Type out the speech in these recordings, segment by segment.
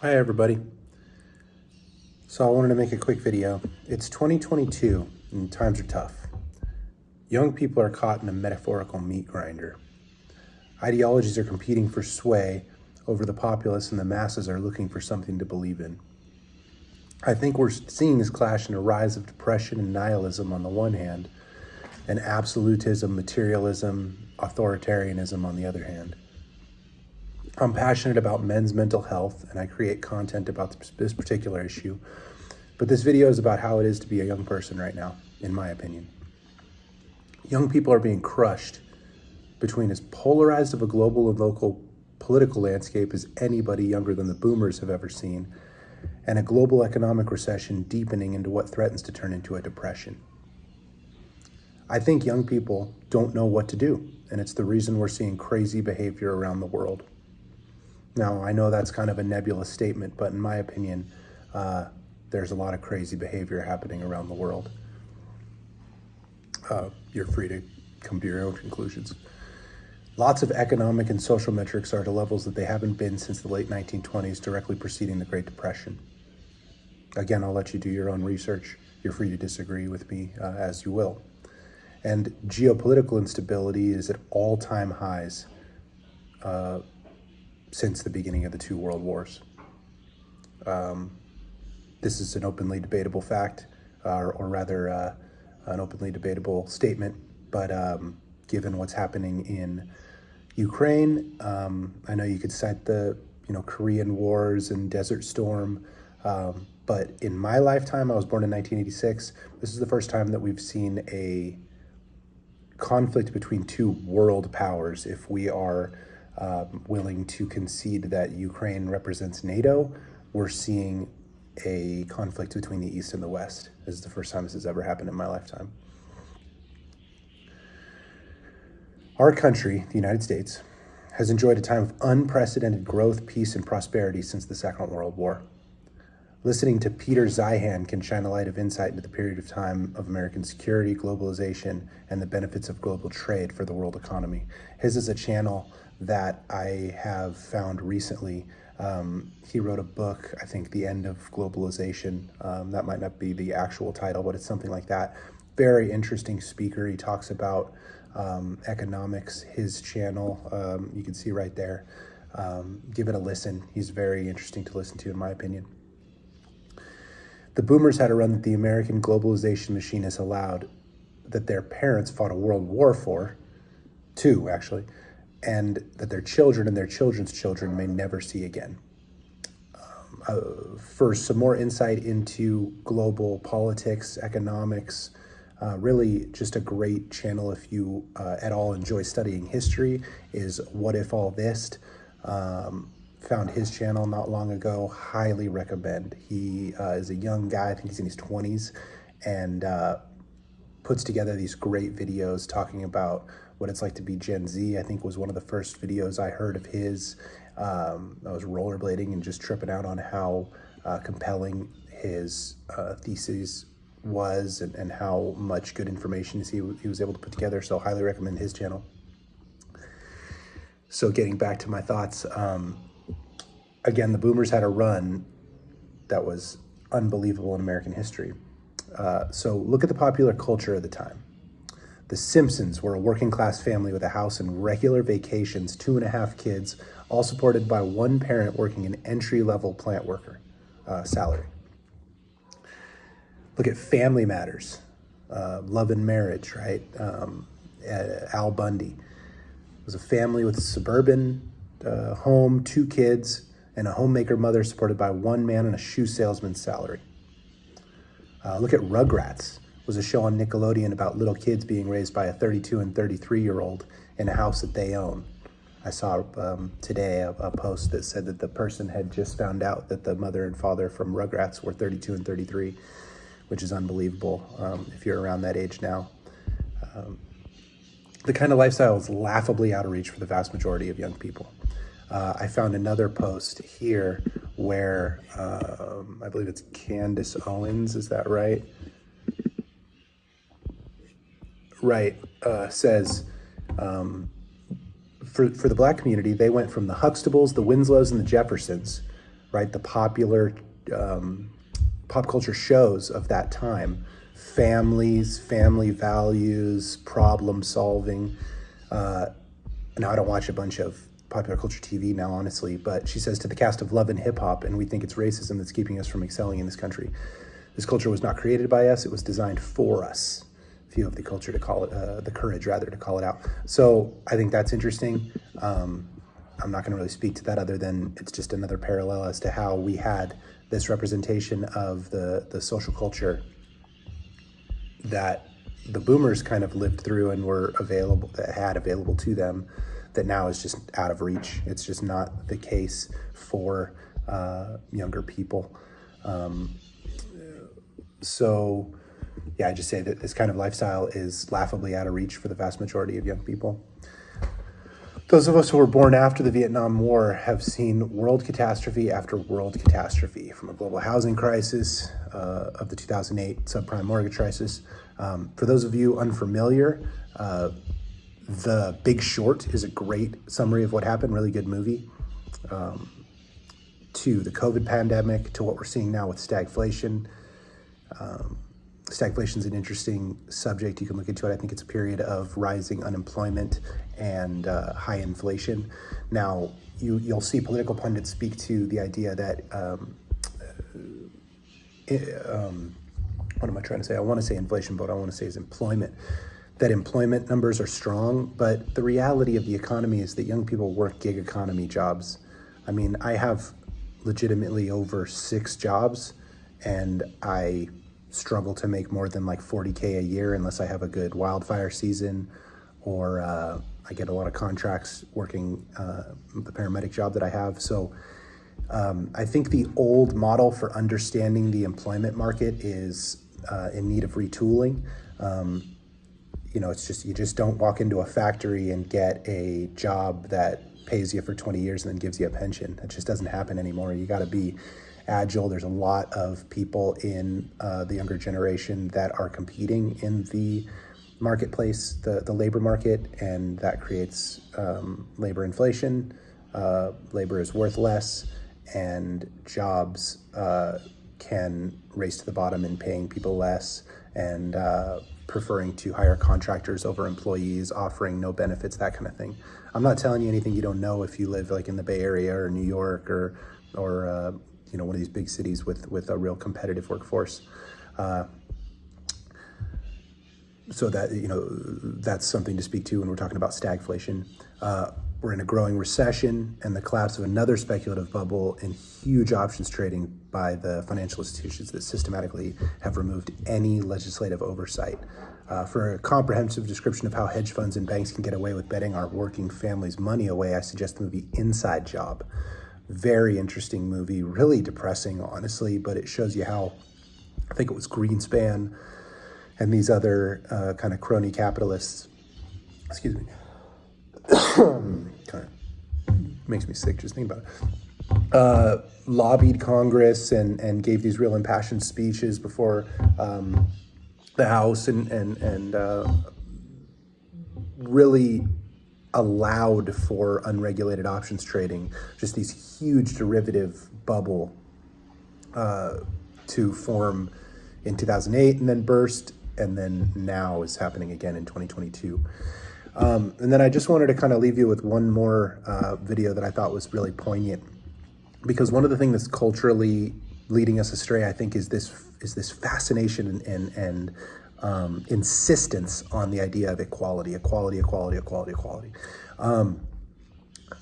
Hi everybody. So I wanted to make a quick video. It's 2022 and times are tough. Young people are caught in a metaphorical meat grinder. Ideologies are competing for sway over the populace and the masses are looking for something to believe in. I think we're seeing this clash in a rise of depression and nihilism on the one hand, and absolutism, materialism, authoritarianism on the other hand. I'm passionate about men's mental health and I create content about this particular issue, but this video is about how it is to be a young person right now, in my opinion. Young people are being crushed between as polarized of a global and local political landscape as anybody younger than the boomers have ever seen, and a global economic recession deepening into what threatens to turn into a depression. I think young people don't know what to do, and it's the reason we're seeing crazy behavior around the world. Now, I know that's kind of a nebulous statement, but in my opinion, there's a lot of crazy behavior happening around the world. You're free to come to your own conclusions. Lots of economic and social metrics are to levels that they haven't been since the late 1920s, directly preceding the Great Depression. Again, I'll let you do your own research. You're free to disagree with me as you will. And geopolitical instability is at all-time highs since the beginning of the two world wars. This is an openly debatable fact, or rather an openly debatable statement, but given what's happening in Ukraine, I know you could cite the Korean Wars and Desert Storm, but in my lifetime, I was born in 1986, this is the first time that we've seen a conflict between two world powers. If we are willing to concede that Ukraine represents NATO, we're seeing a conflict between the East and the West. This is the first time this has ever happened in my lifetime. Our country, the United States, has enjoyed a time of unprecedented growth, peace, and prosperity since the Second World War. Listening to Peter Zeihan can shine a light of insight into the period of time of American security, globalization, and the benefits of global trade for the world economy. His is a channel that I have found recently. He wrote a book, I think, The End of Globalization. That might not be the actual title, but it's something like that. Very interesting speaker. He talks about economics. His channel, you can see right there. Give it a listen. He's very interesting to listen to, in my opinion. The boomers had a run that the American globalization machine has allowed, that their parents fought a world war for, two actually, and that their children and their children's children may never see again. For some more insight into global politics, economics, really just a great channel if you at all enjoy studying history, is What If All This. Found his channel not long ago, highly recommend. He is a young guy, I think he's in his 20s, and puts together these great videos talking about what it's like to be Gen Z. I think was one of the first videos I heard of his. I was rollerblading and just tripping out on how compelling his thesis was and how much good information he was able to put together. So highly recommend his channel. So getting back to my thoughts, again, the boomers had a run that was unbelievable in American history. So look at the popular culture of the time. The Simpsons were a working class family with a house and regular vacations, 2.5 kids, all supported by one parent working an entry-level plant worker salary. Look at Family Matters, Love and Marriage, right? Al Bundy. It was a family with a suburban home, 2 kids, and a homemaker mother supported by one man and a shoe salesman's salary. Look at Rugrats. It was a show on Nickelodeon about little kids being raised by a 32 and 33-year-old in a house that they own. I saw today a post that said that the person had just found out that the mother and father from Rugrats were 32 and 33, which is unbelievable if you're around that age now. The kind of lifestyle is laughably out of reach for the vast majority of young people. I found another post here where I believe it's Candace Collins, is that right? Right, says, for the Black community, they went from the Huxtables, the Winslows, and the Jeffersons right? The popular pop culture shows of that time, families, family values, problem solving. Now, I don't watch a bunch of popular culture TV now, honestly, but she says to the cast of Love and Hip Hop, and we think it's racism that's keeping us from excelling in this country. This culture was not created by us, it was designed for us. If you have the culture to call it, the courage rather, to call it out. So I think that's interesting. I'm not going to really speak to that other than it's just another parallel as to how we had this representation of the social culture that the boomers kind of lived through and were available, that had available to them, that now is just out of reach. It's just not the case for younger people. So yeah, I just say that this kind of lifestyle is laughably out of reach for the vast majority of young people. Those of us who were born after the Vietnam War have seen world catastrophe after world catastrophe, from a global housing crisis of the 2008 subprime mortgage crisis. For those of you unfamiliar, The Big Short is a great summary of what happened, really good movie. To the COVID pandemic, to what we're seeing now with stagflation. Stagflation is an interesting subject. You can look into it. I think it's a period of rising unemployment and high inflation. Now, you'll see political pundits speak to the idea that, what am I trying to say? I want to say inflation, but what I want to say is employment. That employment numbers are strong, but the reality of the economy is that young people work gig economy jobs. I mean, I have legitimately over 6 jobs, and I struggle to make more than like $40K a year unless I have a good wildfire season, or I get a lot of contracts working the paramedic job that I have. So I think the old model for understanding the employment market is in need of retooling. It's just, you just don't walk into a factory and get a job that pays you for 20 years and then gives you a pension. It just doesn't happen anymore. You got to be agile. There's a lot of people in the younger generation that are competing in the marketplace, the labor market, and that creates labor inflation. Labor is worth less, and jobs can race to the bottom in paying people less and preferring to hire contractors over employees, offering no benefits, that kind of thing. I'm not telling you anything you don't know if you live like in the Bay Area or New York or one of these big cities with a real competitive workforce. So that, that's something to speak to when we're talking about stagflation. We're in a growing recession and the collapse of another speculative bubble and huge options trading by the financial institutions that systematically have removed any legislative oversight. For a comprehensive description of how hedge funds and banks can get away with betting our working families' money away, I suggest the movie Inside Job. Very interesting movie, really depressing, honestly, but it shows you how, I think it was Greenspan and these other kind of crony capitalists, excuse me, kind of makes me sick just thinking about it, lobbied Congress and gave these real impassioned speeches before the House and really allowed for unregulated options trading, just these huge derivative bubble to form in 2008 and then burst, and then now is happening again in 2022. And then I just wanted to kind of leave you with one more video that I thought was really poignant, because one of the things that's culturally leading us astray, I think, is this fascination and insistence on the idea of equality.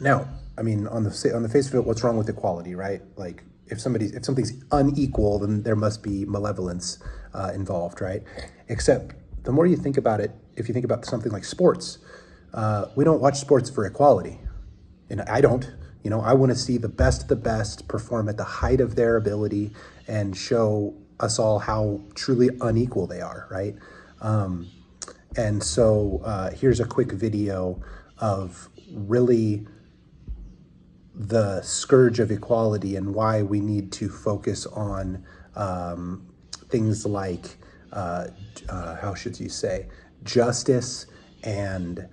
Now, I mean, on the face of it, what's wrong with equality, right? Like, if something's unequal, then there must be malevolence involved, right? Except the more you think about it, if you think about something like sports, we don't watch sports for equality. And I don't. I want to see the best of the best perform at the height of their ability and show us all how truly unequal they are, right? And so here's a quick video of really the scourge of equality and why we need to focus on things like, how should you say, justice and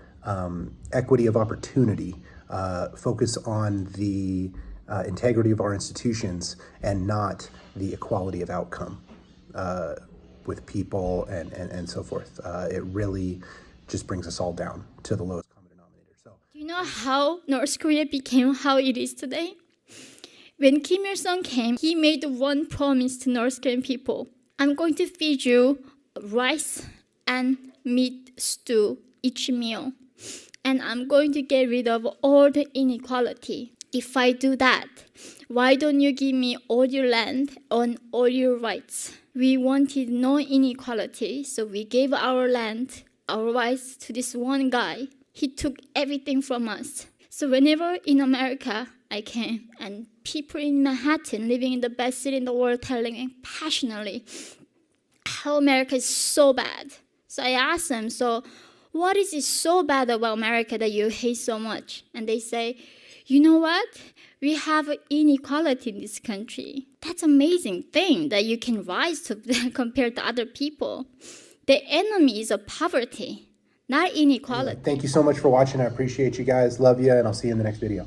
equity of opportunity. Focus on the integrity of our institutions and not the equality of outcome with people and so forth. It really just brings us all down to the lowest common denominator. So, do you know how North Korea became how it is today? When Kim Il-sung came, he made one promise to North Korean people. I'm going to feed you rice and meat stew each meal. And I'm going to get rid of all the inequality. If I do that, why don't you give me all your land and all your rights? We wanted no inequality, so we gave our land, our rights to this one guy. He took everything from us. So whenever in America I came, and people in Manhattan, living in the best city in the world, telling me passionately how America is so bad. So I asked them, so what is it so bad about America that you hate so much? And they say, you know what? We have inequality in this country. That's an amazing thing that you can rise to compared to other people. The enemy is of poverty, not inequality. Thank you so much for watching. I appreciate you guys. Love you, and I'll see you in the next video.